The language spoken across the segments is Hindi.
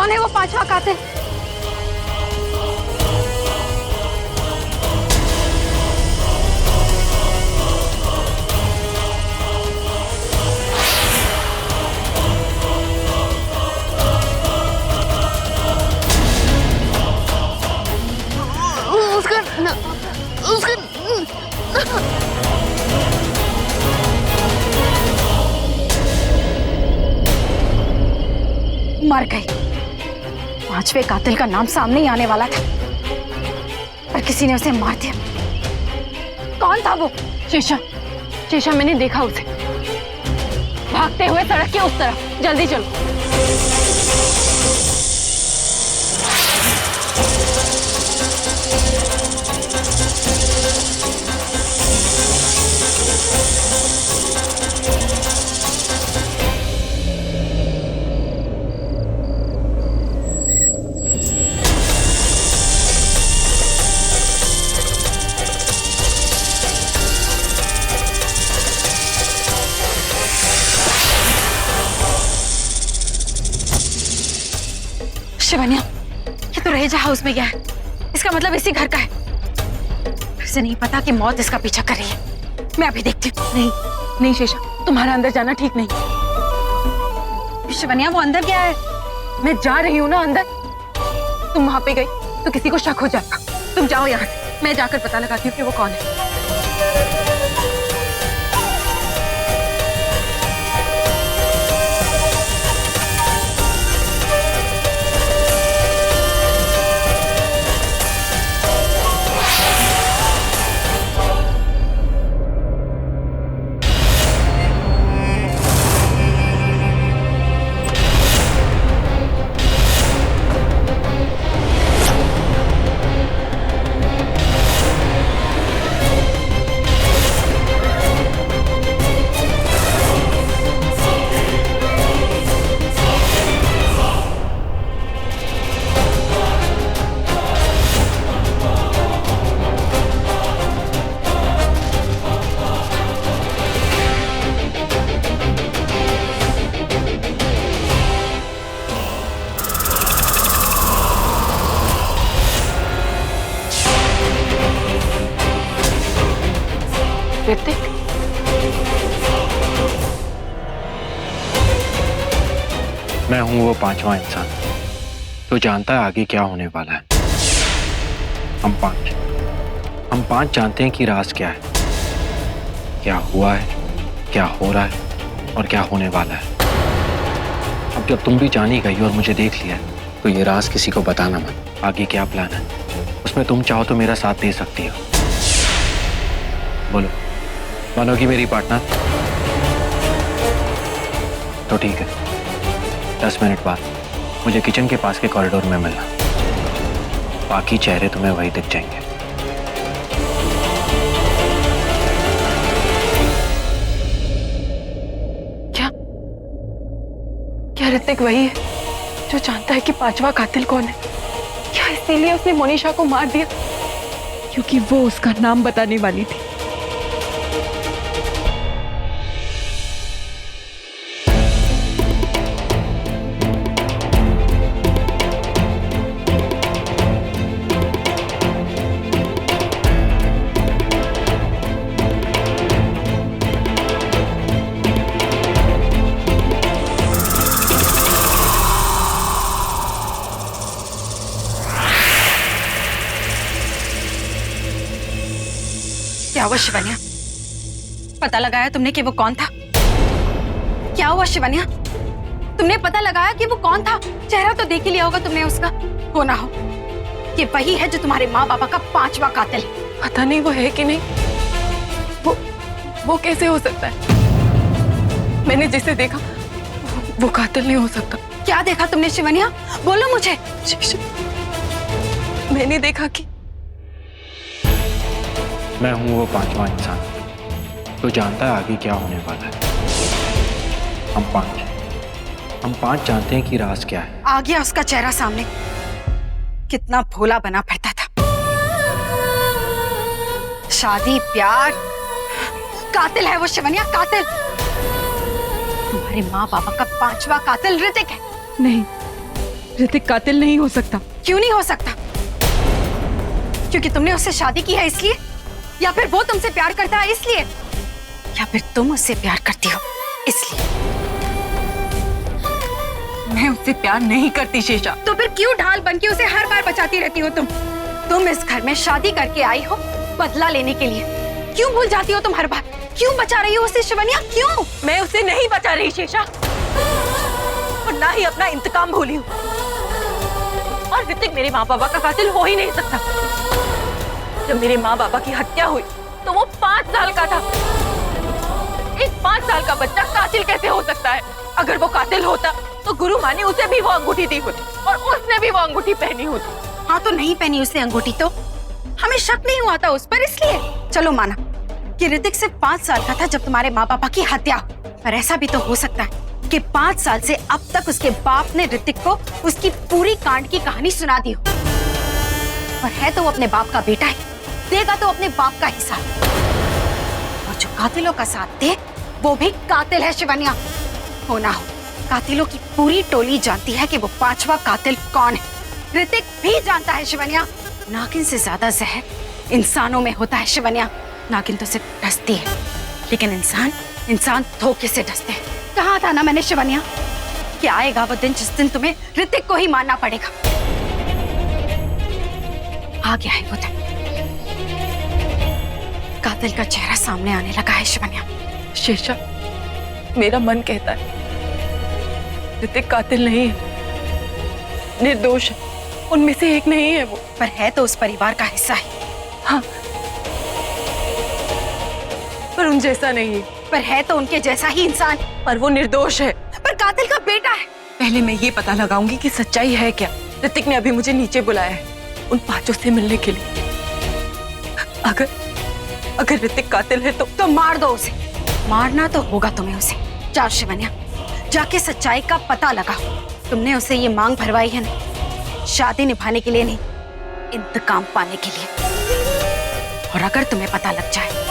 कौन है वो पांचवा कातिल? मर गई। पांचवे कातिल का नाम सामने ही आने वाला था, पर किसी ने उसे मार दिया। कौन था वो? शेषा, शेषा मैंने देखा उसे भागते हुए सड़क के उस तरफ। जल्दी चलो। शिवन्या, ये तो रहेजा हाउस में गया है। इसका मतलब इसी घर का है। इसे नहीं पता कि मौत इसका पीछा कर रही है। मैं अभी देखती हूँ। नहीं नहीं शेषा, तुम्हारा अंदर जाना ठीक नहीं। शिवन्या, वो अंदर गया है। मैं जा रही हूँ ना अंदर। तुम वहां पे गई तो किसी को शक हो जाएगा। तुम जाओ यहाँ से, मैं जाकर पता लगाती हूँ कि वो कौन है। ऋतिक, मैं हूं वो पांचवा इंसान तो जानता है आगे क्या होने वाला है। हम पांच जानते हैं कि राज क्या है, क्या हुआ है, क्या हो रहा है और क्या होने वाला है। अब जब तुम भी जान ही गई और मुझे देख लिया तो ये राज किसी को बताना मत। आगे क्या प्लान है उसमें तुम चाहो तो मेरा साथ दे सकती हो। बोलो, मानोगी मेरी पार्टनर? तो ठीक है, 10 मिनट बाद मुझे किचन के पास के कॉरिडोर में मिलना। बाकी चेहरे तुम्हें वही दिख जाएंगे। क्या ऋतिक वही है जो जानता है कि पांचवा कातिल कौन है? क्या इसीलिए उसने मोनिशा को मार दिया क्योंकि वो उसका नाम बताने वाली थी? क्या हुआ शिवन्या? पता लगाया तुमने कि वो कौन था? क्या हुआ शिवन्या? तुमने पता लगाया कि वो कौन था? चेहरा तो देख ही लिया होगा तुमने उसका। हो ना हो कि वही है जो तुम्हारे माँ बाबा का पांचवा कातिल। पता नहीं वो है कि नहीं। वो कैसे हो सकता है? मैंने जिसे देखा वो कातिल नहीं हो सकता। क्या देखा तुमने शिवन्या? बोलो मुझे। मैंने देखा कि मैं हूं वो पांचवा इंसान तो जानता है आगे क्या होने वाला है। हम पांच जानते हैं कि राज क्या है। आ गया उसका चेहरा सामने। कितना भोला बना फिरता था। शादी प्यार, कातिल है वो शिवन्या, कातिल। तुम्हारे माँ बाबा का पांचवा कातिल ऋतिक है। नहीं, ऋतिक कातिल नहीं हो सकता। क्यों नहीं हो सकता? क्योंकि तुमने उससे शादी की है इसलिए, या फिर वो तुमसे प्यार करता है इसलिए, या फिर तुम उससे प्यार करती हो इसलिए? मैं उससे प्यार नहीं करती शेषा। तो फिर क्यों ढाल बनके उसे हर बार बचाती रहती हो तुम? तुम इस घर में शादी करके आई हो बदला लेने के लिए। क्यों भूल जाती हो तुम हर बार? क्यों बचा रही हो उसे शिवन्या? क्यों? मैं उसे नहीं बचा रही शेषा, और ना ही अपना इंतकाम भूली हूँ। और ऋतिक मेरे माँ बाबा का कातिल हो ही नहीं सकता। जब मेरे माँ बाबा की हत्या हुई तो वो 5 साल का था। एक 5 साल का बच्चा कातिल कैसे हो सकता है? अगर वो कातिल होता तो गुरु माँ ने उसे भी वो अंगूठी दी होती और उसने भी वो अंगूठी पहनी होती। हाँ, तो नहीं पहनी उसने अंगूठी तो हमें शक नहीं हुआ था उस पर, इसलिए चलो माना कि ऋतिक सिर्फ 5 साल का था जब तुम्हारे माँ पापा की हत्या। पर ऐसा भी तो हो सकता है कि 5 साल से अब तक उसके बाप ने ऋतिक को उसकी पूरी कांड की कहानी सुना दी हो। और है तो वो अपने बाप का बेटा है, देगा तो अपने बाप का हिस्सा। और जो कातिलों का साथ दे वो भी कातिल है शिवन्या। हो ना हो, कातिलों की पूरी टोली जानती है कि वो 5वां कातिल कौन है। ऋतिक भी जानता है शिवन्या। नागिन से ज्यादा जहर इंसानों में होता है शिवन्या। नागिन तो सिर्फ डसती है, लेकिन इंसान धोखे से डसते हैं। कहा था ना मैंने शिवन्या कि आएगा वो दिन जिस दिन तुम्हें ऋतिक को ही मानना पड़ेगा। आ गया है वो दिन। कातिल का चेहरा सामने आने लगा है शिवन्या। शेषा, मेरा मन कहता है ऋतिक कातिल नहीं है, निर्दोष है, उनमें से एक नहीं है वो। पर है तो उस परिवार का हिस्सा है। हाँ, पर उन जैसा नहीं है। पर है तो उनके जैसा ही इंसान। पर वो निर्दोष है। पर कातिल का बेटा है। पहले मैं ये पता लगाऊंगी कि सच्चाई है क्या। ऋतिक ने अभी मुझे नीचे बुलाया है उन 5 से मिलने के लिए। अगर ऋतिक कातिल है तो मार दो उसे। मारना तो होगा तुम्हें उसे। जाओ शिवन्या, जाके सच्चाई का पता लगाओ। तुमने उसे ये मांग भरवाई है ना, शादी निभाने के लिए नहीं, इंतकाम पाने के लिए। और अगर तुम्हें पता लग जाए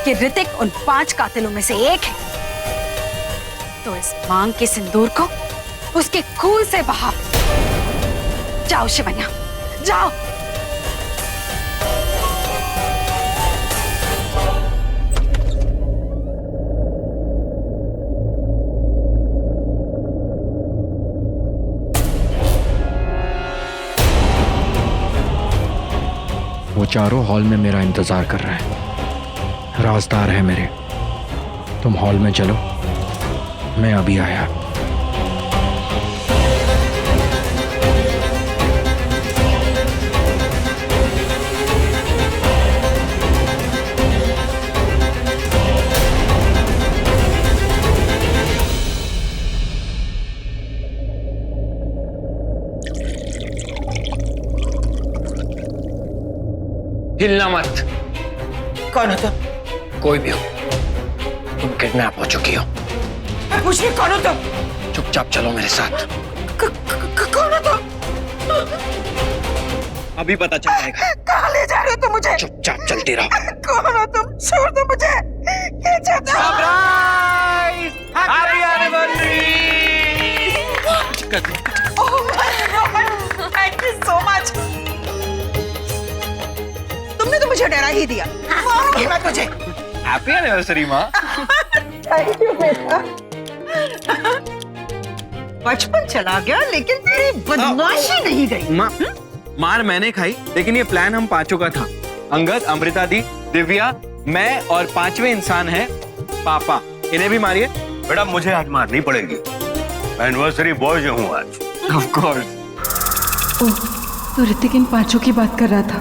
कि ऋतिक उन 5 कातिलों में से एक है, तो इस मांग के सिंदूर को उसके खून से बहाओ। जाओ शिवन्या, जाओ। वो चारों हॉल में मेरा इंतजार कर रहे हैं। राजदार है मेरे। तुम हॉल में चलो, मैं अभी आया। हिलना मत। कौन हो तुम? कोई भी हो, तुम किडनैप हो चुकी हो। मैं पूछ रही कौन हो तुम? चुपचाप चलो मेरे साथ। कौन हो तुम? अभी पता चल जाएगा। कहाँ ले जा रहे हो तुम मुझे? चुपचाप चलती रहो। कौन हो तुम? छोड़ दो मुझे। क्या चाहते हो? Happy anniversary. Thank you so much. तुमने तो मुझे डरा ही दिया। मारूंगी मैं तुझे। हैप्पी एनिवर्सरी माँ। थैंक यू बेटा। बचपन चला गया लेकिन तेरी बदमाशी नहीं गई। माँ, मार मैंने खाई, लेकिन ये प्लान हम 5 का था। अंगद, अमृता दी, दिव्या, मैं और 5वें इंसान है पापा। इन्हें भी मारिए। बेटा मुझे आज मारनी पड़ेगी। मैं एनिवर्सरी बॉय जो हूँ आज। Of course. तो ऋतिक इन 5 की बात कर रहा था।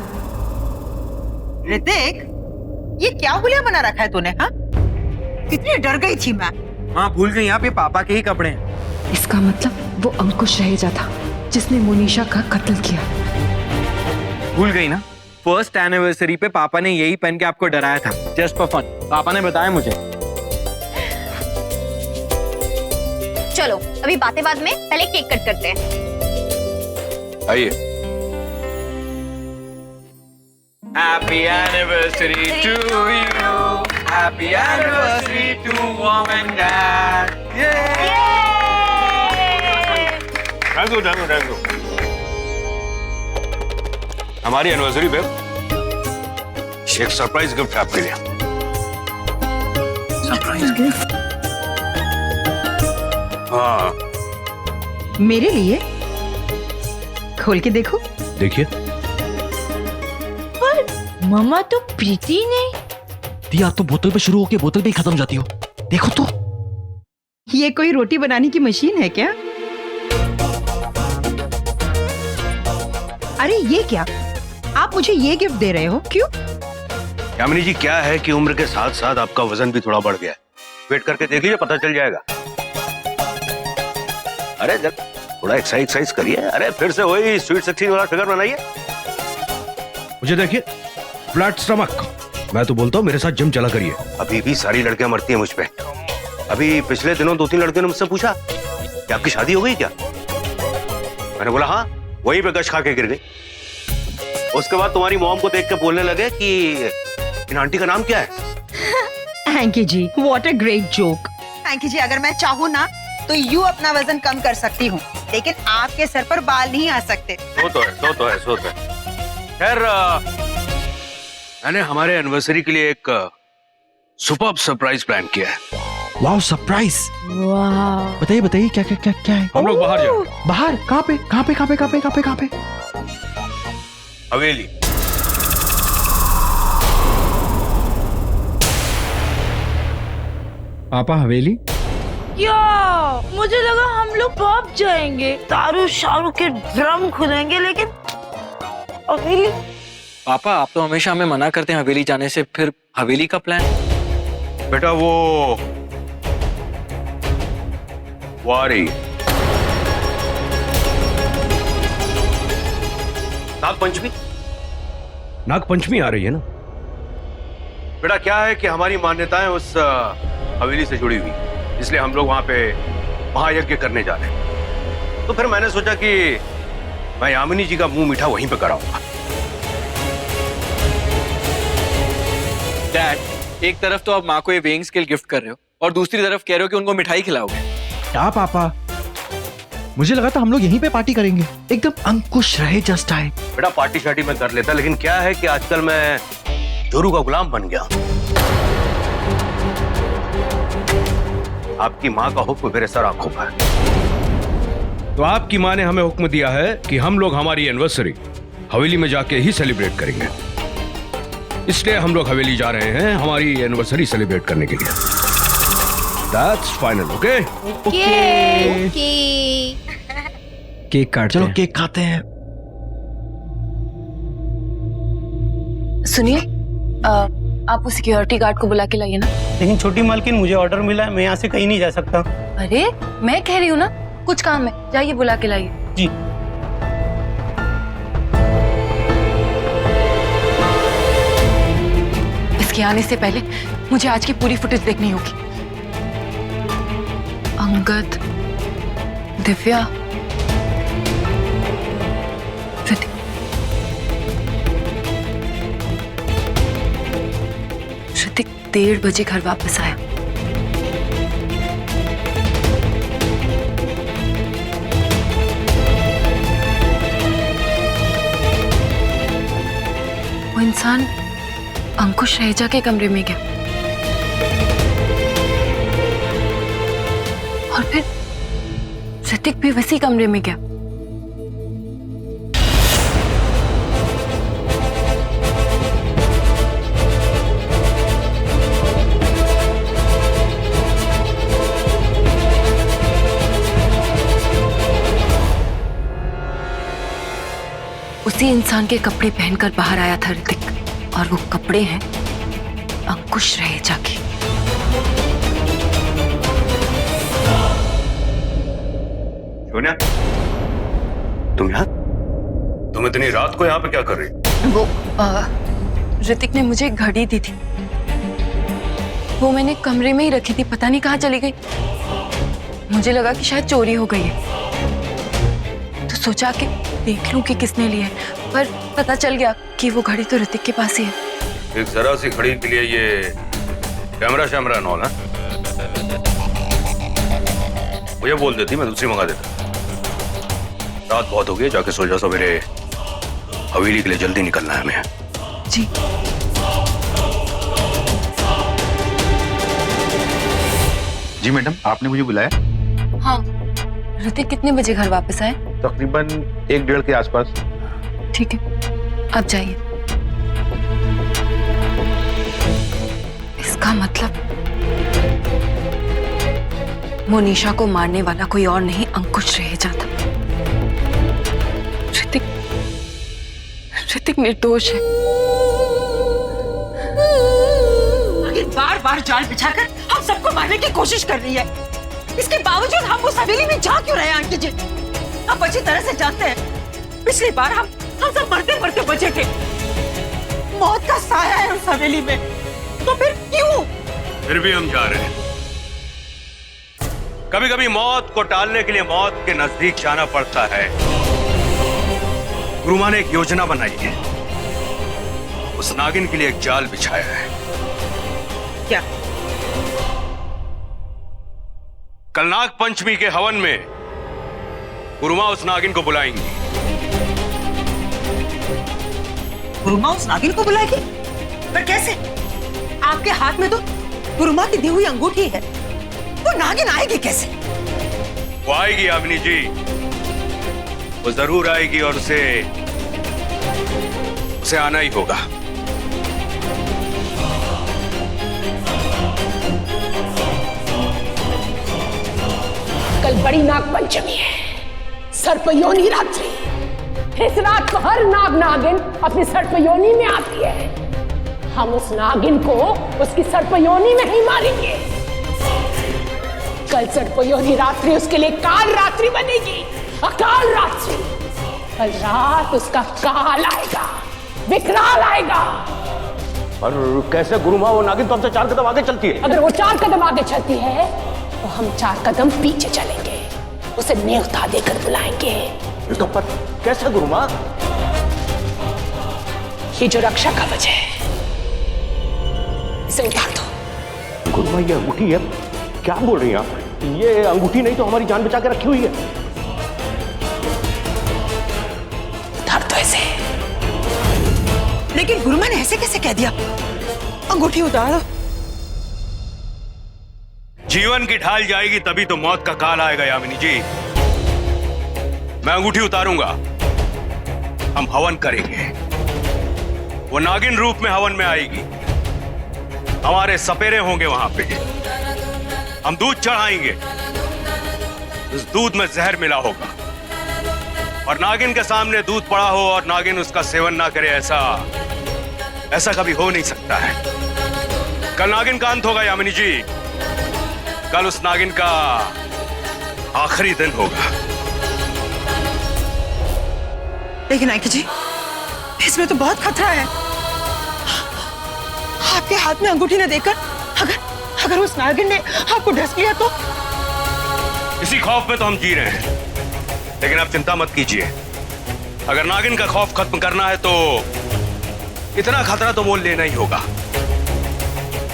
ऋतिक, ये क्या हुलिया बना रखा है तूने? हाँ, कितनी डर गई थी मैं। माँ भूल गई, आप ये पापा के ही कपड़े हैं। इसका मतलब वो अंकुश रहेजा था जिसने मोनिशा का कत्ल किया। भूल गई ना, फर्स्ट एनिवर्सरी पे पापा ने यही पहन के आपको डराया था, जस्ट फॉर फन। पापा ने बताया मुझे। चलो अभी बातें बाद में, पहले केक कट करते हैं। आइए। Happy anniversary to you. Happy anniversary to mom and dad. Yay! You thank you thank you. हमारी एनिवर्सरी पे एक सरप्राइज गिफ्ट है आपके लिए। Surprise gift? हाँ मेरे लिए? खोल के देखो। देखिए। मम्मा तो प्रीति ने। दिया तो बोतल पे शुरू होके बोतल पे ही खत्म जाती हो। देखो तो। ये कोई रोटी बनाने की मशीन है क्या? अरे ये क्या? आप मुझे ये गिफ्ट दे रहे हो, क्यों? यामिनी जी, क्या है कि उम्र के साथ साथ आपका वजन भी थोड़ा बढ़ गया है। वेट करके देख लीजिए, पता चल जाएगा। अरे जब थोड़ा एक्सरसाइज करिए। अरे फिर से वही स्वीट 16 वाला फिगर बनाइए। मुझे देखिए, फ्लैट स्टमक। मैं तो बोलता हूँ मेरे साथ जिम चला करिए। अभी भी सारी लड़कियां मरती हैं मुझ पे। अभी पिछले दिनों 2-3 लड़कियों ने मुझसे पूछा कि आपकी शादी हो गई क्या? मैंने बोला हाँ, वहीं पे गश खा के गिर गई। उसके बाद तुम्हारी मॉम को देख के बोलने लगे कि इन आंटी का नाम क्या है? एंकी जी, व्हाट अ ग्रेट जोक। एंकी जी, अगर मैं चाहूँ ना तो यूं अपना वजन कम कर सकती हूँ, लेकिन आपके सर पर बाल नहीं आ सकते। सो तो है। खैर, मैंने हमारे एनिवर्सरी के लिए एक सुपर्ब सरप्राइज प्लान किया है। वाह, सरप्राइज। वाह। बताइए बताइए, क्या क्या क्या क्या है? हम लोग बाहर जाएंगे। बाहर? कहाँ पे कहाँ पे कहाँ पे कहाँ पे कहाँ पे कहाँ पे? हवेली। पापा, हवेली? क्या? मुझे लगा हम लोग पब जाएंगे, दारू शारू के ड्रम खुलेंगे, लेकिन हवेली। पापा, आप तो हमेशा हमें मना करते हैं हवेली जाने से, फिर हवेली का प्लान? बेटा वो आ रही है नागपंचमी। नागपंचमी आ रही है ना? बेटा क्या है कि हमारी मान्यताएं उस हवेली से जुड़ी हुई, इसलिए हम लोग वहां पे महायज्ञ करने जा रहे हैं। तो फिर मैंने सोचा कि मैं यामिनी जी का मुंह मीठा वहीं पे कराऊंगा। डैड, एक तरफ तो आप माँ को ये वेइंग स्केल गिफ्ट कर रहे हो और दूसरी तरफ कह रहे हो कि उनको मिठाई खिलाओगे। क्या पापा, मुझे लगा था हम लोग यहीं पे पार्टी करेंगे। एकदम अंकुश रहे जस्ट टाइम। बेटा पार्टी शार्टी में कर लेता, लेकिन क्या है कि आजकल मैं जोरू का गुलाम बन गया। आपकी माँ का हुक्म मेरे सर आंखों पर। तो आपकी माँ ने हमें हुक्म दिया है कि हम लोग हमारी एनिवर्सरी हवेली में जाके ही सेलिब्रेट करेंगे, इसलिए हम लोग हवेली जा रहे हैं हमारी एनिवर्सरी सेलिब्रेट करने के लिए। That's final, okay? केक काट, चलो केक खाते हैं। सुनिए, आप उस सिक्योरिटी गार्ड को बुला के लाइए ना। लेकिन छोटी मालकिन, मुझे ऑर्डर मिला है, मैं यहाँ से कहीं नहीं जा सकता। अरे मैं कह रही हूँ ना, कुछ काम है, जाइए बुला के लाइए। जी। इसके आने से पहले मुझे आज की पूरी फुटेज देखनी होगी। अंगद, दिव्या, ऋतिक। ऋतिक 1:30 बजे घर वापस आया। वो इंसान अंकुश रहेजा के कमरे में गया और फिर ऋतिक भी वैसी कमरे में गया। उसी इंसान के कपड़े पहनकर बाहर आया था ऋतिक, और वो कपड़े हैं अंकुश रहेजा के। सोनिया, तुम यहाँ? तुम इतनी रात को यहाँ पे क्या कर रही? वो ऋतिक ने मुझे एक घड़ी दी थी, वो मैंने कमरे में ही रखी थी, पता नहीं कहाँ चली गई। मुझे लगा कि शायद चोरी हो गई है, तो सोचा कि देख लूं कि किसने ली है, पर पता चल गया कि वो घड़ी तो ऋतिक के पास ही है। एक जरा सी घड़ी के लिए ये कैमरा शैमरा नॉल है? मुझे बोल देती, मैं दूसरी मंगा देता। रात बहुत हो गई, जाके सो जा, सवेरे हवेली के लिए जल्दी निकलना है हमें। जी। जी मैडम, आपने मुझे बुलाया? हाँ, ऋतिक कितने बजे घर वापस आए? तकरीबन 1-1:30 के आसपास। ठीक है, आप जाइए। इसका मतलब मोनिशा को मारने वाला कोई और नहीं, अंकुश रह जाता। ऋतिक निर्दोष है। आखिर बार बार जाल बिछाकर हम सबको मारने की कोशिश कर रही है। इसके बावजूद हम उस हवेली में जा क्यों रहे हैं आंटी जी? आप अच्छी तरह से जानते हैं पिछली बार हम सब मरते मरते बचे थे। मौत का साया है उस हवेली में, तो फिर क्यों? फिर भी हम जा रहे हैं। कभी कभी मौत को टालने के लिए मौत के नजदीक जाना पड़ता है। गुरुमा ने एक योजना बनाई है, उस नागिन के लिए एक जाल बिछाया है। क्या? कल नाग पंचमी के हवन में गुरुमा उस नागिन को बुलाएंगी। गुरुमा उस नागिन को बुलाएगी? पर कैसे? आपके हाथ में तो गुरुमा की दी हुई अंगूठी है, वो नागिन आएगी कैसे? वो आएगी यामिनी जी, वो जरूर आएगी और उसे आना ही होगा। कल बड़ी नाग पंचमी है, सर्पयोनी रात्रि। इस रात को हर नाग नागिन अपनी सर्पयोनी में आती है। हम उस नागिन को उसकी सर्पयोनी में ही मारेंगे। कल सर्पयोनी रात्रि उसके लिए काल रात्रि बनेगी, अकाल रात्रि। कल रात उसका काल आएगा, विकराल आएगा। पर कैसे गुरुमा? वो नागिन तो हमसे 4 कदम आगे चलती है। अगर वो 4 कदम आगे चलती है तो हम 4 कदम पीछे चलेंगे, उसे न्योता देकर बुलाएंगे। तो पर कैसे गुरुमा? ये जो रक्षा कवच है, इसे उतार दो। गुरुमा ये अंगूठी है, क्या बोल रही हैं आप? ये अंगूठी नहीं तो हमारी जान बचा के रखी हुई है। उतार दो इसे। लेकिन गुरुमा ने ऐसे कैसे कह दिया? अंगूठी उतारो। जीवन की ढाल जाएगी तभी तो मौत का काल आएगा यामिनी जी। मैं अंगूठी उतारूंगा, हम हवन करेंगे। वो नागिन रूप में हवन में आएगी, हमारे सपेरे होंगे वहां पे। हम दूध चढ़ाएंगे, उस दूध में जहर मिला होगा और नागिन के सामने दूध पड़ा हो और नागिन उसका सेवन ना करे, ऐसा कभी हो नहीं सकता है। कल नागिन का अंत होगा यामिनी जी, कल उस नागिन का आखिरी दिन होगा। लेकिन आंटी जी, इसमें तो बहुत खतरा है। आपके हाथ में अंगूठी न देकर अगर उस नागिन ने आपको डस लिया तो? इसी खौफ में तो हम जी रहे हैं। लेकिन आप चिंता मत कीजिए, अगर नागिन का खौफ खत्म करना है तो इतना खतरा तो मोल लेना ही होगा।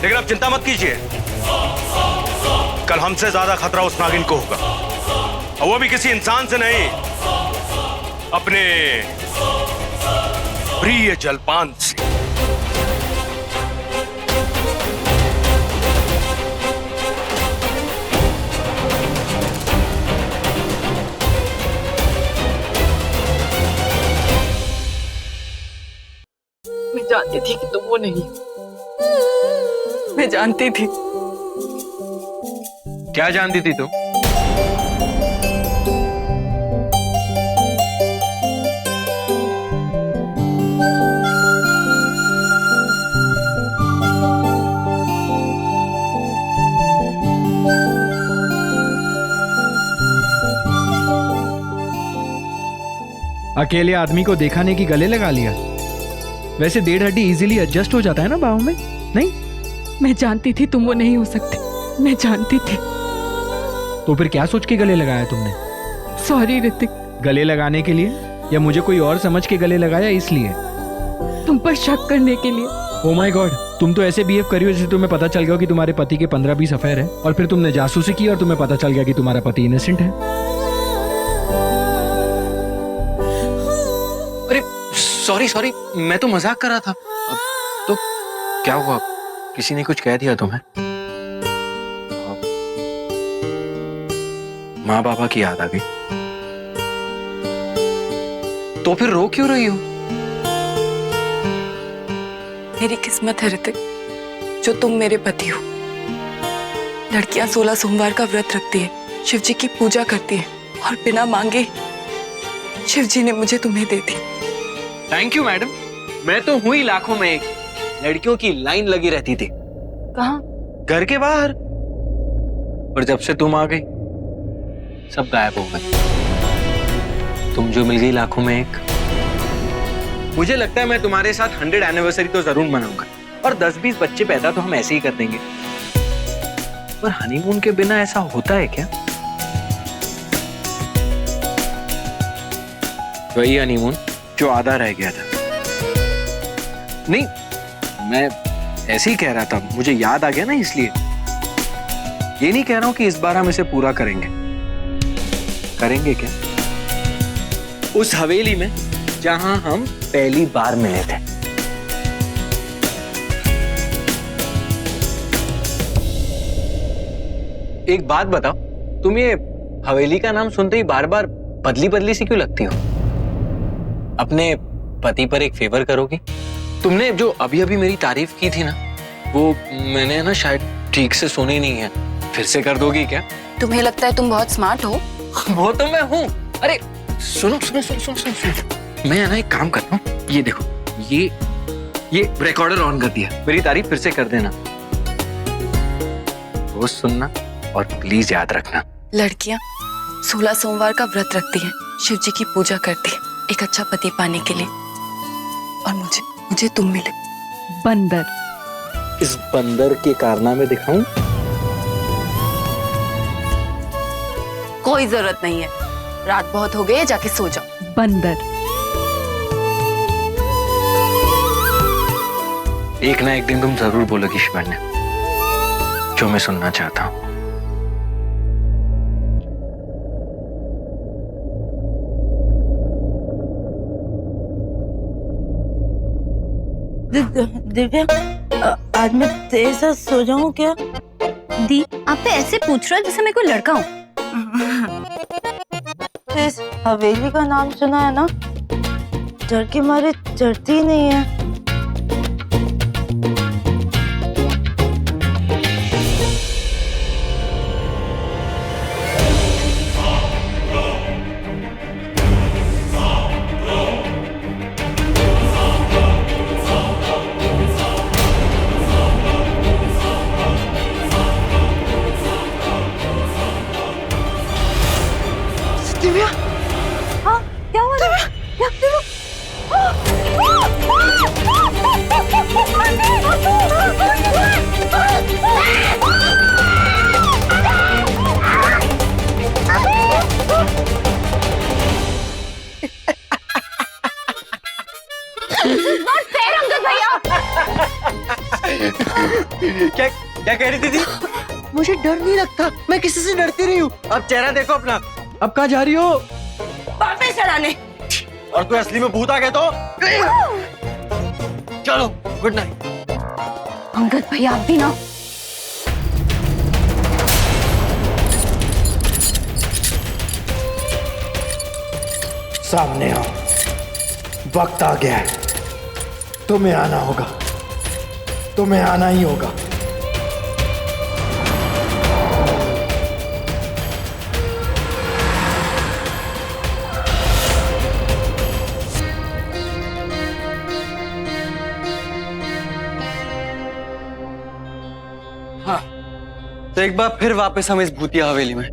लेकिन आप चिंता मत कीजिए, कल हमसे ज्यादा खतरा उस नागिन को होगा, और वो भी किसी इंसान से नहीं, अपने प्रिय जलपान से। मैं जानती थी कि तुम वो नहीं, मैं जानती थी। क्या जानती थी तुम? अकेले आदमी को देखा नहीं कि गले लगा लिया। वैसे 1.5 हड्डी इजीली एडजस्ट हो जाता है ना बाहों में, नहीं? मैं जानती थी तुम वो नहीं हो सकते, मैं जानती थी। तो फिर क्या सोच के गले लगाया तुमने? सॉरी ऋतिक। गले लगाने के लिए या मुझे कोई और समझ के गले लगाया इसलिए? तुम पर शक करने के लिए। ओ माय गॉड, तुम तो ऐसे बिहेव करी हो जैसे तुम्हें पता चल गया कि तुम्हारे पति के 15-20 अफेयर है और फिर तुमने जासूसी की और तुम्हें पता चल गया कि तुम्हारा पति इनोसेंट है। सॉरी सॉरी, मैं तो मजाक कर रहा था। तो क्या हुआ, किसी ने कुछ कह दिया तुम्हें? माँ बाबा की याद आ गई? तो फिर रो क्यों रही हो? मेरी किस्मत है ऋतिक, जो तुम मेरे पति हो। लड़कियां 16 सोमवार का व्रत रखती है, शिव जी की पूजा करती है, और बिना मांगे शिव जी ने मुझे तुम्हें दे दी। Thank you madam. मैं तो हुई लाखों में एक। लड़कियों की लाइन लगी रहती थी। कहाँ? घर के बाहर। पर जब से तुम आ गई सब गायब हो गए। तुम जो मिल गई लाखों में एक। मुझे लगता है मैं तुम्हारे साथ 100 एनिवर्सरी तो जरूर मनाऊंगा, और 10-20 बच्चे पैदा तो हम ऐसे ही कर देंगे। पर हनीमून के बिना ऐसा होता है क्या? वही हनीमून जो आधा रह गया था। नहीं, मैं ऐसे ही कह रहा था, मुझे याद आ गया ना, इसलिए। ये नहीं कह रहा हूं कि इस बार हम इसे पूरा करेंगे। करेंगे क्या? उस हवेली में जहां हम पहली बार मिले थे। एक बात बताओ, तुम ये हवेली का नाम सुनते ही बार बार बदली बदली सी क्यों लगती हो? अपने पति पर एक फेवर करोगी? तुमने जो अभी अभी मेरी तारीफ की थी ना, वो मैंने ना शायद ठीक से सुनी नहीं है। फिर से कर दोगी क्या? तुम्हें लगता है तुम बहुत स्मार्ट हो? वो तो मैं हूँ। अरे सुनो सुनो सुनो सुनो सुनो, सुनो। मैं ना एक काम करता हूँ, ये देखो, ये रिकॉर्डर ऑन कर दिया। मेरी तारीफ फिर से कर देना, रोज सुनना, और प्लीज याद रखना। लड़कियां 16 सोमवार का व्रत रखती हैं, शिव जी की पूजा करती है, एक अच्छा पति पाने के लिए। और मुझे तुम मिले। बंदर। इस बंदर के कारनामे दिखाऊं? कोई जरूरत नहीं है, रात बहुत हो गई है, जाके सो जाओ। बंदर। एक ना एक दिन तुम जरूर बोलोगी शिवन्या, जो मैं सुनना चाहता हूं। दिव्या, आज मैं तेरे साथ सो जाऊं क्या? दी, आप तो ऐसे पूछ रहे हो जैसे मैं कोई लड़का हूँ। इस हवेली का नाम सुना है ना, डर के मारे चढ़ती ही नहीं है। दिव्या, हाँ क्या हुआ? दिव्या, क्या क्या कह रही थी? मुझे डर नहीं लगता, मैं किसी से डरती नहीं हूँ। अब चेहरा देखो अपना। अब कहाँ जा रही हो? वापस चढ़ाने। और कोई असली में भूत आ गए तो? चलो, गुड नाइट। अंगद भैया, आप भी ना। सामने आओ, वक्त आ गया है। तुम्हें आना होगा, तुम्हें आना ही होगा। हाँ, तो एक बार फिर वापस हम इस भूतिया हवेली में,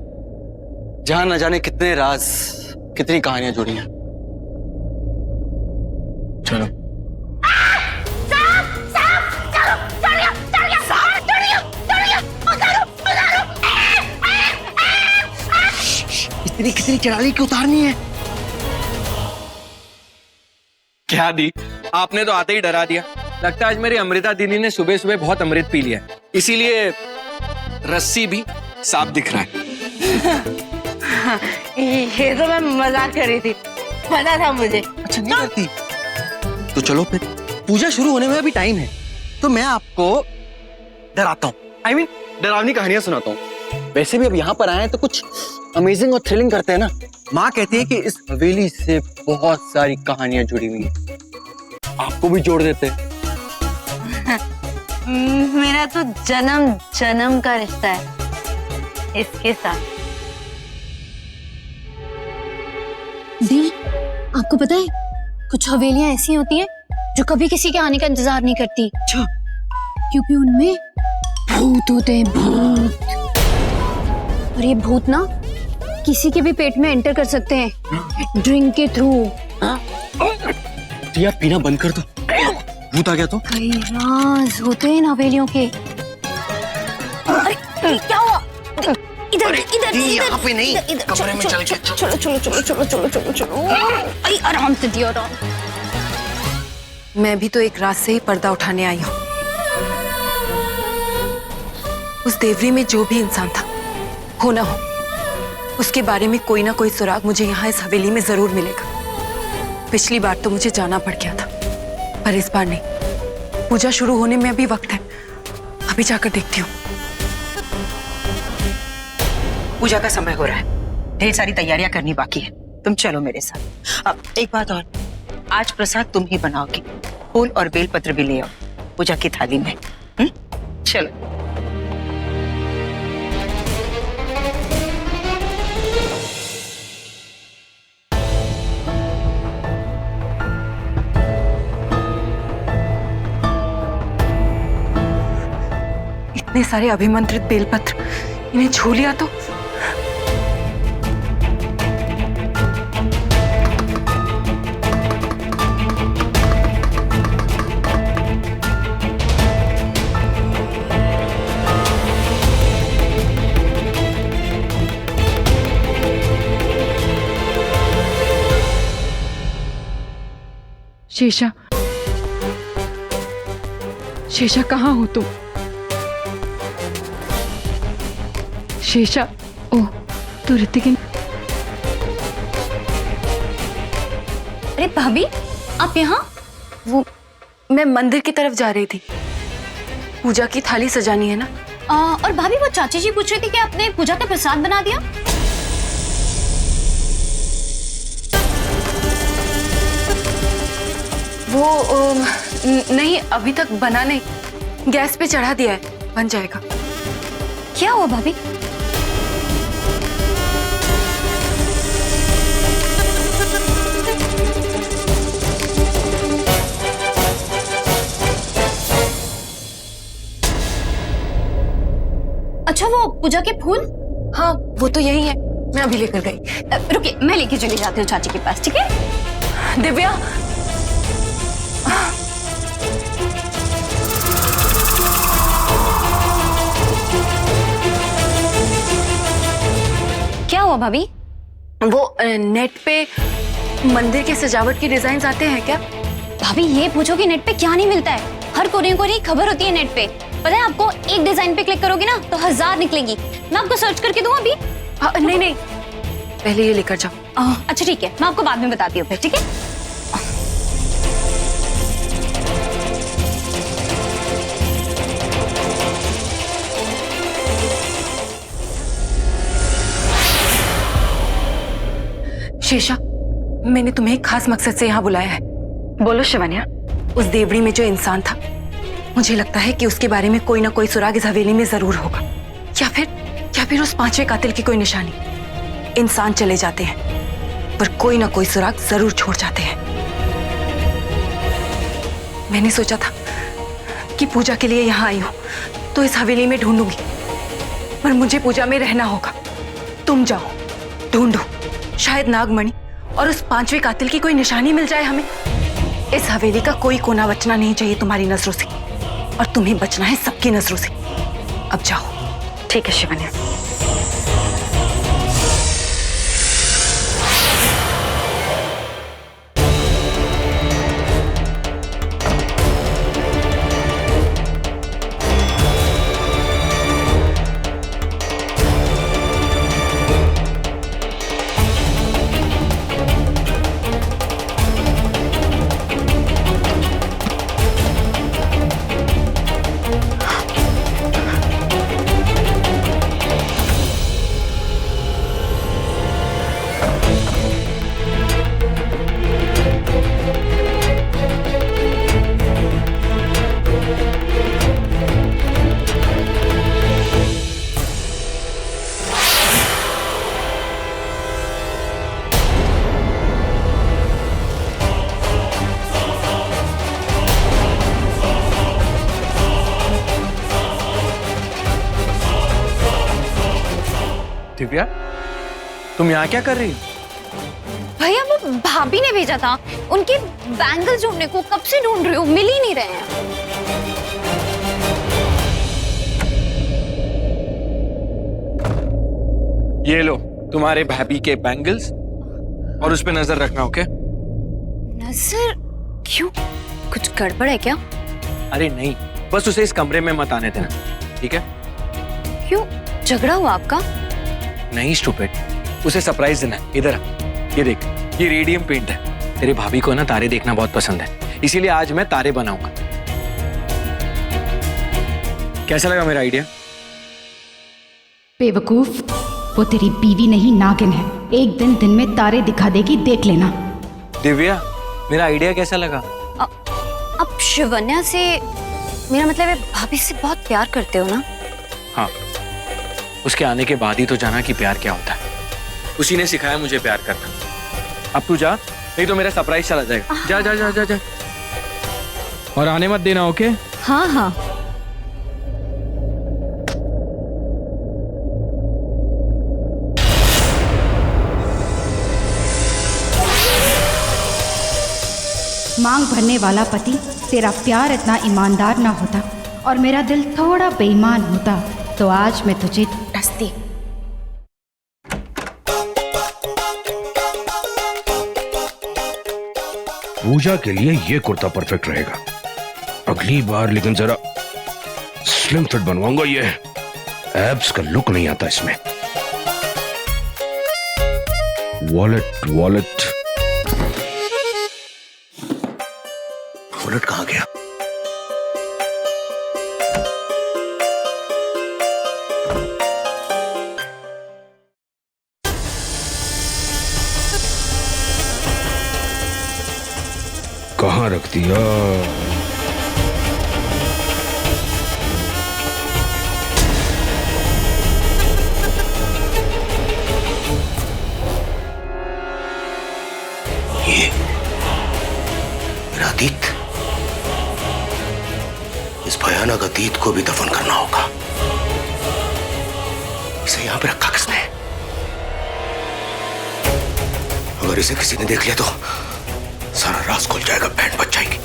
जहां न जाने कितने राज, कितनी कहानियां जुड़ी हैं। चलो। कितनी चढ़ाई की उतारनी है? क्या दी, आपने तो आते ही डरा दिया। लगता है आज मेरी अमृता दीदी ने सुबह सुबह बहुत अमृत पी लिया, इसीलिए रस्सी भी साफ दिख रहा है। ये तो मैं मजाक कर रही थी, पता था मुझे। अच्छा नहीं करती? तो चलो फिर, पूजा शुरू होने में अभी टाइम है, तो मैं आपको डराता हूँ, I mean, डरावनी कहानियां सुनाता हूँ। वैसे भी अब यहाँ पर आए हैं तो कुछ अमेजिंग और थ्रिलिंग करते हैं ना। माँ कहती है कि इस हवेली से बहुत सारी कहानियां जुड़ी हुई हैं, आपको भी जोड़ देते हैं। मेरा तो जन्म जन्म का रिश्ता है इसके साथ। दी, आपको पता है कुछ हवेलियां ऐसी होती हैं जो कभी किसी के आने का इंतजार नहीं करती। क्योंकि उनमें भूत होते हैं, भूत। और ये भूत ना किसी के भी पेट में एंटर कर सकते हैं ड्रिंक के थ्रू। यार पीना बंद कर दो, भूत आ गया तो। कई राज होते हैं इन हवेलियों के। अरे क्या हुआ? इधर इधर यहाँ पे नहीं, कमरे में चल के। चलो चलो चलो चलो चलो चलो चलो। अरे आराम से दियो, आराम। मैं भी तो एक रात से ही पर्दा उठाने आई हूँ। उस देवरी में जो भी इंसान था, हो ना हो, उसके बारे में कोई ना कोई सुराग मुझे यहाँ इस हवेली में जरूर मिलेगा। पिछली बार तो मुझे जाना पड़ गया था, पर इस बार नहीं। पूजा शुरू होने में अभी वक्त है, अभी जाकर देखती हूँ। पूजा का समय हो रहा है, ढेर सारी तैयारियां करनी बाकी है, तुम चलो मेरे साथ। अब एक बात और, आज प्रसाद तुम ही बनाओगी, फूल और बेलपत्र भी ले आओ पूजा की थाली में। चलो। इतने सारे अभिमंत्रित बेलपत्र, इन्हें छू लिया तो। शेषा, शेषा कहाँ हो तुम? शेषा, ओह तो ऋतिक। अरे भाभी, आप यहाँ? वो मैं मंदिर की तरफ जा रही थी, पूजा की थाली सजानी है ना। और भाभी, वो चाची जी पूछ रही थी कि आपने पूजा का प्रसाद बना दिया? वो नहीं, अभी तक बना नहीं, गैस पे चढ़ा दिया है, बन जाएगा। क्या हुआ भाभी? अच्छा, वो पूजा के फूल? हाँ, वो तो यही है, मैं अभी लेकर गई। रुकिए, मैं लेके चली जाती हूँ चाची के पास, ठीक है? दिव्या, क्या हुआ भाभी? वो नेट पे मंदिर के सजावट के डिजाइन आते हैं क्या? भाभी, ये पूछो कि नेट पे क्या नहीं मिलता है। हर कोने कोने खबर होती है नेट पे। पता है आपको, एक डिजाइन पे क्लिक करोगे ना तो 1000 निकलेगी। मैं आपको सर्च करके दूं अभी? नहीं नहीं, पहले ये लेकर जाओ। अच्छा ठीक है, मैं आपको बाद में बताती हूँ फिर, ठीक है? शेषा, मैंने तुम्हें एक खास मकसद से यहाँ बुलाया है। बोलो शिवानिया। उस देवड़ी में जो इंसान था, मुझे लगता है कि उसके बारे में कोई ना कोई सुराग इस हवेली में जरूर होगा, या फिर उस 5वें कातिल की कोई निशानी। इंसान चले जाते हैं पर कोई ना कोई सुराग जरूर छोड़ जाते हैं। मैंने सोचा था कि पूजा के लिए यहाँ आई हूं तो इस हवेली में ढूंढूंगी, पर मुझे पूजा में रहना होगा। तुम जाओ, ढूंढो, शायद नागमणि और उस 5वें कातिल की कोई निशानी मिल जाए हमें। इस हवेली का कोई कोना बचना नहीं चाहिए तुम्हारी नजरों से, और तुम्हें बचना है सबकी नजरों से। अब जाओ। ठीक है शिवानिया। दिव्या, तुम यहाँ क्या कर रही हो? भैया वो भाभी ने भेजा था, उनके बैंगल्स ढूंढने को। कब से ढूंढ रही हूँ, मिल ही नहीं रहे हैं। ये लो तुम्हारे भाभी के बैंगल्स, और उस पे नजर रखना, ओके? नजर? क्यों, कुछ गड़बड़ है क्या? अरे नहीं, बस उसे इस कमरे में मत आने देना, ठीक है? क्यों, झगड़ा हुआ आपका? नहीं स्टूपिड, उसे सरप्राइज देना है। इधर आ, ये देख, ये रेडियम पेंट है। तेरे भाभी को ना तारे देखना बहुत पसंद है, इसीलिए आज मैं तारे बनाऊंगा। कैसा लगा मेरा आइडिया? बेवकूफ, वो तेरी बीवी नहीं नागिन है। एक दिन में तारे दिखा देगी, देख लेना। दिव्या, मेरा आइडिया कैसा लगा? अब शिवन्या से, मेरा मतलब है भाभी से बहुत प्यार करते हो ना? हाँ, उसके आने के बाद ही तो जाना कि प्यार क्या होता है। उसी ने सिखाया मुझे प्यार करना। अब तू जा, नहीं तो मेरा सरप्राइज चला जाएगा। जा जा जा जा जा। और आने मत देना, ओके? हाँ हाँ। मांग भरने वाला पति तेरा प्यार इतना ईमानदार ना होता और मेरा दिल थोड़ा बेईमान होता तो आज मैं तुझे डसती। पूजा के लिए ये कुर्ता परफेक्ट रहेगा। अगली बार लेकिन जरा स्लिम फिट बनवाऊंगा। ये एब्स का लुक नहीं आता इसमें। वॉलेट वॉलेट वॉलेट कहाँ गया? कहाँ रख दिया? ये मेरा अतीत, इस भयानक अतीत को भी दफन करना होगा। इसे यहां पे रखा किसने? अगर इसे किसी ने देख लिया तो सारा राज खुल जाएगा, बैंड बच जाएगी।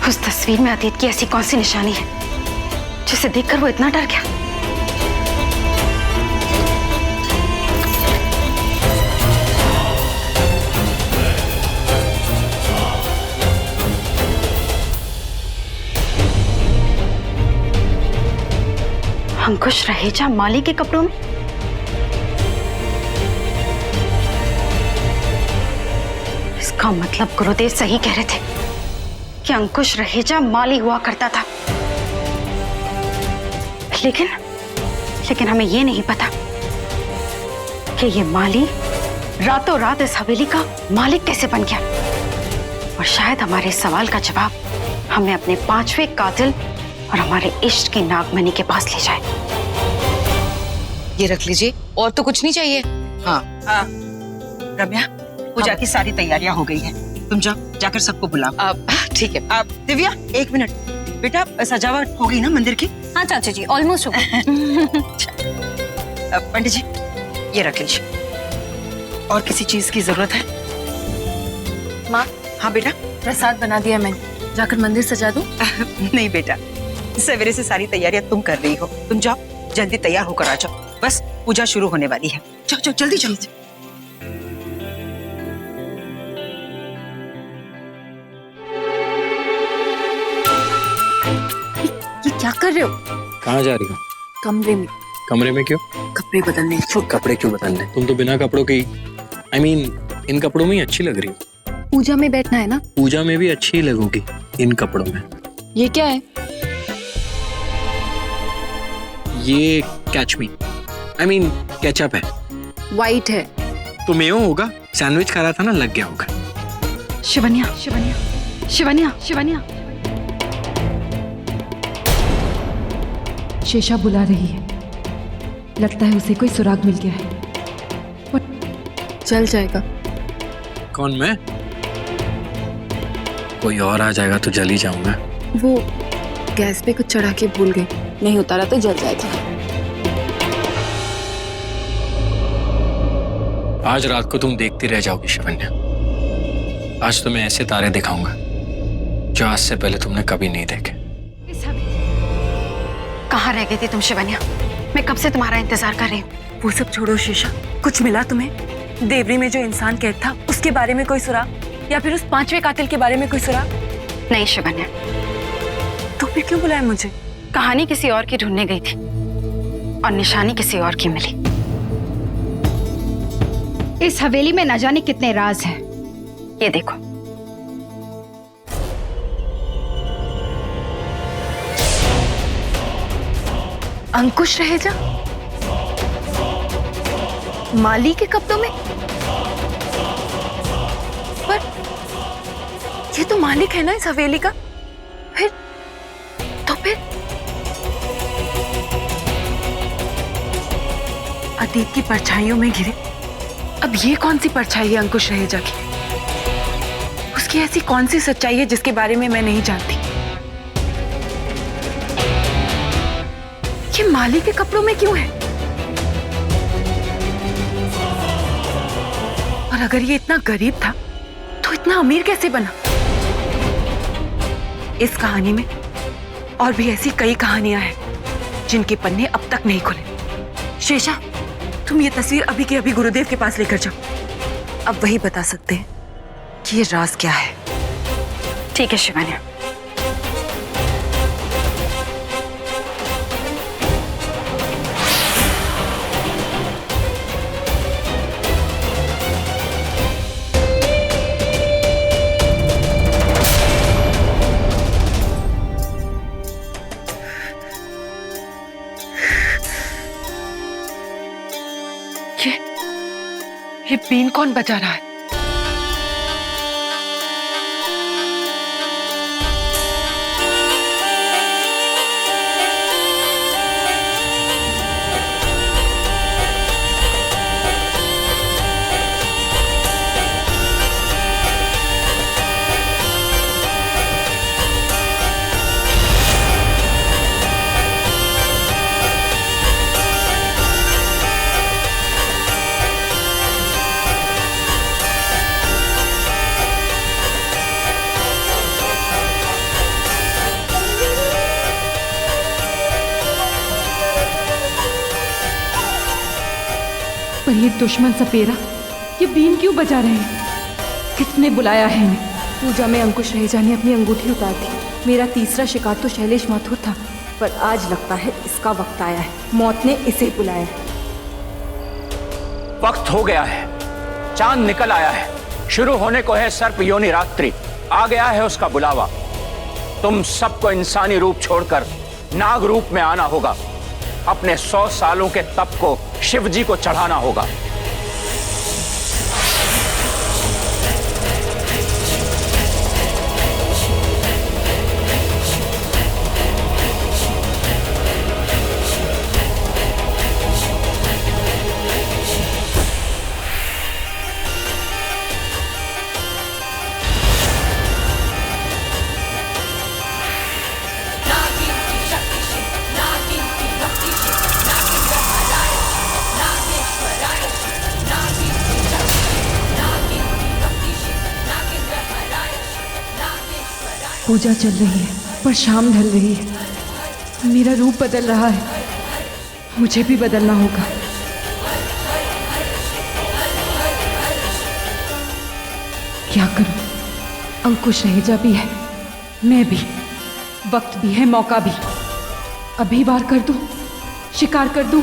उस तस्वीर में अतीत की ऐसी कौन सी निशानी है जिसे देखकर वो इतना डर गया? अंकुश रहेजा माली के कपड़ों में? इसका मतलब गुरुदेव सही कह रहे थे कि अंकुश रहेजा माली हुआ करता था। लेकिन हमें यह नहीं पता कि ये माली रातों रात इस हवेली का मालिक कैसे बन गया। और शायद हमारे सवाल का जवाब हमें अपने 5वें कातिल और हमारे इश्क की नागमणि के पास ले जाए। ये रख लीजिए। और तो कुछ नहीं चाहिए? हाँ हाँ। रम्या, पूजा की सारी तैयारियां हो गई हैं। तुम जाकर सबको बुलाओ। ठीक है। दिव्या, 1 मिनट बेटा, सजावट हो गई ना मंदिर की? हाँ चाचा जी, ऑलमोस्ट हो गई। पंडित जी, ये रख लीजिए। और किसी चीज की जरूरत है? माँ। हाँ बेटा। प्रसाद बना दिया मैंने, जाकर मंदिर सजा दूं? नहीं बेटा, सवेरे से सारी तैयारियां तुम कर रही हो। तुम जाओ, जल्दी तैयार होकर आ जाओ, बस पूजा शुरू होने वाली है। जाओ जाओ, जल्दी जल्दी। क्या कर रहे हो? कहाँ जा रही हो? कमरे में। कमरे में क्यों? कपड़े बदलने। कपड़े क्यों बदलने? तुम तो बिना कपड़ों की, इन कपड़ों में ही अच्छी लग रही हो। पूजा में बैठना है ना? पूजा में भी अच्छी लगोगी इन कपड़ों में। ये क्या है? ये कैच मी, केचअप है। वाइट है। तो मेयो होगा, सैंडविच खा रहा था ना, लग गया होगा। शिवन्या शिवन्या शिवन्या शिवन्या, शेषा बुला रही है। लगता है उसे कोई सुराग मिल गया है। चल जाएगा। कौन, मैं? कोई और आ जाएगा तो जल ही जाऊंगा। वो गैस पे कुछ चढ़ा के भूल गई, नहीं उतारा तो जल जाएगा। आज रात को तुम देखती रह जाओगी शिवन्या। आज तुम्हें ऐसे तारे दिखाऊंगा जो आज से पहले तुमने कभी नहीं देखे। कहाँ रह गई थी तुम शिवन्या? मैं कब से तुम्हारा इंतजार कर रही हूँ। वो सब छोड़ो शीशा, कुछ मिला तुम्हें? देवरी में जो इंसान कैद था उसके बारे में कोई सुराग, या फिर उस 5वें कातिल के बारे में कोई सुराग? नहीं शिवन्या। तो फिर क्यों बुलाया मुझे? कहानी किसी और की ढूंढने गई थी और निशानी किसी और की मिली। इस हवेली में न जाने कितने राज हैं। ये देखो, अंकुश रहेजा माली के कब्जों में। पर ये तो मालिक है ना इस हवेली का। फिर अतीत की परछाइयों में घिरे अब ये कौन सी परछाई है अंकुश रहेजा की? उसकी ऐसी कौन सी सच्चाई है जिसके बारे में मैं नहीं जानती? ये माली के कपड़ों में क्यों है? और अगर ये इतना गरीब था तो इतना अमीर कैसे बना? इस कहानी में और भी ऐसी कई कहानियां हैं जिनके पन्ने अब तक नहीं खुले। शेषा, तुम ये तस्वीर अभी के अभी गुरुदेव के पास लेकर जाओ। अब वही बता सकते हैं कि ये राज क्या है। ठीक है शिवन्या। ये बीन कौन बजा रहा है? पर ये दुश्मन सपेरा ये बीन क्यों बजा रहे हैं? किसने बुलाया है इन्हें? पूजा में अंकुश रहेजा ने अपनी अंगूठी उतार दी। मेरा तीसरा शिकार तो शैलेश माथुर था, पर आज लगता है इसका वक्त आया है। मौत ने इसे बुलाया है। वक्त हो गया है, चांद निकल आया है, शुरू होने को है सर्प योनि रात्रि। आ गया है उसका बुलावा। तुम सबको इंसानी रूप छोड़कर नाग रूप में आना होगा। अपने 100 सालों के तप को शिव जी को चढ़ाना होगा। पूजा चल रही है पर शाम ढल रही है। मेरा रूप बदल रहा है, मुझे भी बदलना होगा। क्या करूं? अंकुश रहेजा भी है, मैं भी, वक्त भी है, मौका भी। अभी वार कर दूं, शिकार कर दूं